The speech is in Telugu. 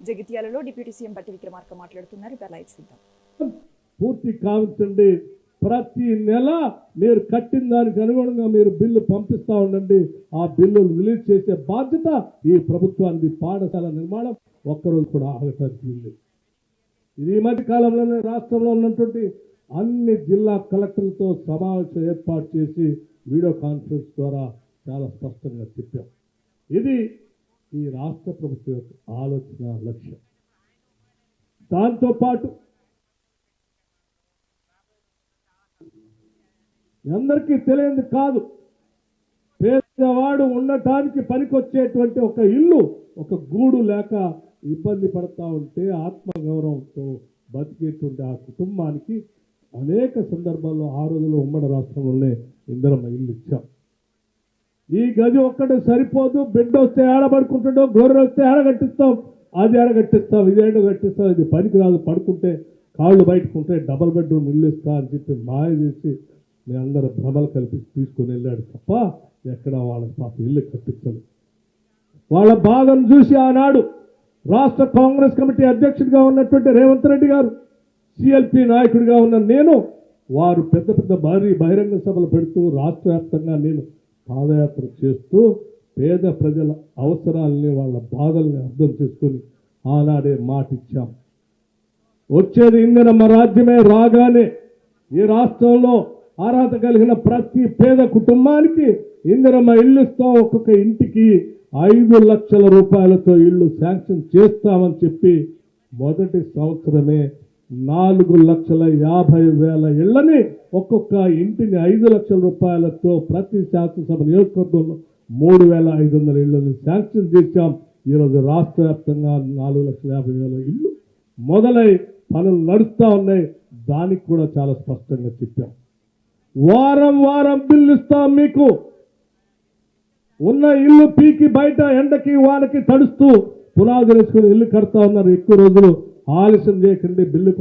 జగిత్యాలలో డిప్యూటీ సీఎం బట్టి విక్రమార్క మాట్లాడుతున్నారు. లైవ్ చూద్దాం. పూర్తి కావించండి. ప్రతి నెల మీరు కట్టిన దానికి అనుగుణంగా మీరు బిల్లు పంపిస్తూ ఉండండి. ఆ బిల్లులు రిలీజ్ చేసే బాధ్యత ఈ ప్రభుత్వానికి. పాఠశాల నిర్మాణం ఒక్కరోజు కూడా ఆగటానికి లేదు. ఇది ఈ మధ్య కాలంలోనే రాష్ట్రంలో ఉన్నటువంటి అన్ని జిల్లా కలెక్టర్లతో సమావేశం ఏర్పాటు చేసి వీడియో కాన్ఫరెన్స్ ద్వారా చాలా స్పష్టంగా చెప్పాం. ఇది ఈ రాష్ట్ర ప్రభుత్వం యొక్క ఆలోచన లక్ష్యం. దాంతోపాటు అందరికీ తెలియదు కాదు, పేదవాడు ఉండటానికి పనికొచ్చేటువంటి ఒక ఇల్లు, ఒక గూడు లేక ఇబ్బంది పడతా ఉంటే ఆత్మగౌరవంతో బతికేటువంటి ఆ కుటుంబానికి అనేక సందర్భాల్లో ఆ రోజుల్లో ఉమ్మడి రాష్ట్రంలోనే ఇందిరమ్మ ఇల్లు ఇచ్చాం. ఈ గది ఒక్కటే సరిపోదు, బిడ్డ వస్తే ఏడబడుకుంటాడో, గొర్రె వస్తే ఏడగట్టిస్తాం, అది ఏడగట్టిస్తాం, ఇది ఏడగట్టిస్తాం, ఇది పనికి రాదు, పడుకుంటే కాళ్ళు బయటకుంటే డబల్ బెడ్రూమ్ ఇల్లు ఇస్తా అని చెప్పి మాయ చేసి మీ అందరూ భ్రమలు కల్పించి తీసుకుని వెళ్ళాడు తప్ప ఎక్కడ వాళ్ళకి పాప ఇల్లు కట్టించదు. వాళ్ళ బాధను చూసి ఆనాడు రాష్ట్ర కాంగ్రెస్ కమిటీ అధ్యక్షుడిగా ఉన్నటువంటి రేవంత్ రెడ్డి గారు, సిఎల్పి నాయకుడిగా ఉన్న నేను, వారు పెద్ద పెద్ద బహిరంగ సభలు పెడుతూ రాష్ట్ర వ్యాప్తంగా నేను పాదయాత్ర చేస్తూ పేద ప్రజల అవసరాలని వాళ్ళ బాధల్ని అర్థం చేసుకొని ఆనాడే మాట ఇచ్చాం. వచ్చేది ఇందిరమ్మ రాజ్యమే. రాగానే ఈ రాష్ట్రంలో అర్హత కలిగిన ప్రతి పేద కుటుంబానికి ఇందిరమ్మ ఇల్లు ఇస్తాం. ఒక్కొక్క ఇంటికి 5 లక్షల రూపాయలతో ఇల్లు శాంక్షన్ చేస్తామని చెప్పి మొదటి సంవత్సరమే 4,50,000 ఇళ్లని ఒక్కొక్క ఇంటిని 5 లక్షల రూపాయలతో ప్రతి శాసనసభ నియోజకవర్గంలో 3,500 ఇళ్లను శాంక్షన్ చేశాం. ఈరోజు రాష్ట్ర వ్యాప్తంగా 4,50,000 ఇల్లు మొదలై పనులు నడుస్తూ ఉన్నాయి. దానికి కూడా చాలా స్పష్టంగా చెప్పాం. వారం వారం బిల్లు ఇస్తాం. మీకు ఉన్న ఇల్లు పీకి బయట ఎండకి వానకి తడుస్తూ పునాదులు వేసుకుని ఇల్లు కడతా ఉన్నారు. ఎక్కువ రోజులు ఆలస్యం చేయకండి. బిల్లు